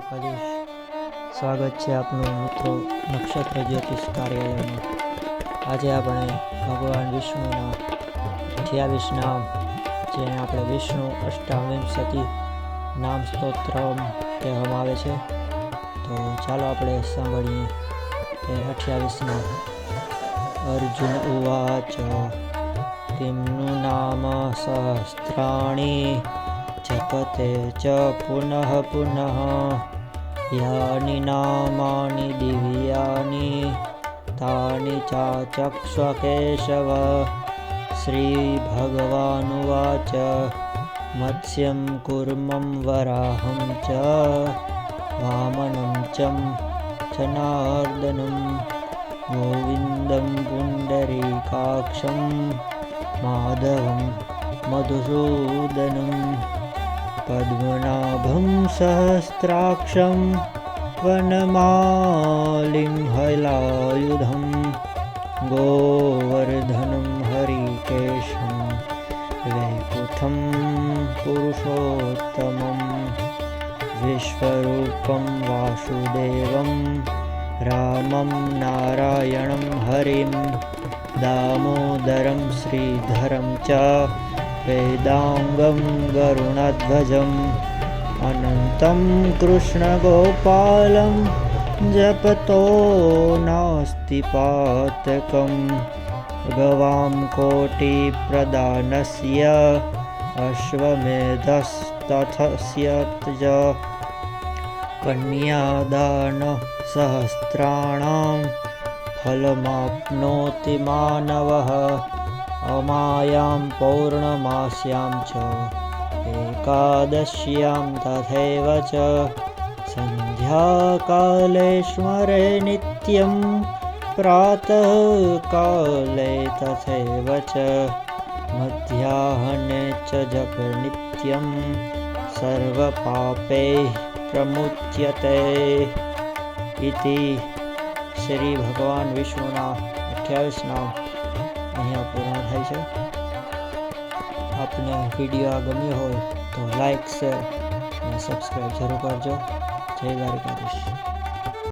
દ્વારકાધીશ। સ્વાગત છે આપનું મિત્રો નક્ષત્ર જ્યોતિષ કાર્યાલયમાં। આજે આપણે ભગવાન વિષ્ણુના 28 નામ, જેને આપણે વિષ્ણુ અષ્ટાવિંશતિ નામ સ્તોત્ર કહેવામાં આવે છે, તો ચાલો આપણે સાંભળીએ એ 28 નામ। અર્જુન ઉવાચ કિમનું નામ સહસ્ત્રાણી જપતે ચ પુનઃ પુનઃ યાની નામાની દિવ્યાની તાની ચાચક્ષ્વ કેશવ। શ્રી ભગવાનુવાચ મત્સ્યં કૂર્મં વરાહં ચ વામनं ચં જનાર્દनं ગોવિંદં પુંડરીકાક્ષં માધવં મધુસૂદनं પદ્મનાભં સહસ્ત્રાક્ષં વનમાલિં હલાયુધં ગોવર્ધनं હરિકેશં વૈકુંઠં પુરુષોત્તમં વિશ્વરૂપં વાસુદેવં રામં નારાયણં હરિં દામોદરં શ્રીધરં ચ વેદાંગં ગરુણધ્વજં અનંतं કૃષ્ણગોપાલં જપતો નાસ્તિ પાતકં ગવાં કોટિપ્રદાનસ્ય અશ્વમેધસ્તથસ્ય જ કન્યાદાન સહસ્ત્રાણાં ફલમાપ્નોતિ માનવઃ અમાયાં પૌર્ણમાસ્યાં ચ એકાદશ્યાં તથૈવ ચ સંધ્યાકાલે સ્મરે નિત્યં પ્રાતઃકાલે તથૈવ ચ મધ્યાહ્ને ચ જપ નિત્યં સર્વપાપૈઃ પ્રમુચ્યતે। ઇતિ શ્રી ભગવાન વિષ્ણુના 28 નામ અહીંયા પૂર્ણ થાય છે। આપને વિડીયો આ ગમ્યો હોય તો લાઈક, શેર અને સબસ્ક્રાઈબ જરૂર કરજો। જય દ્વારકાધીશ।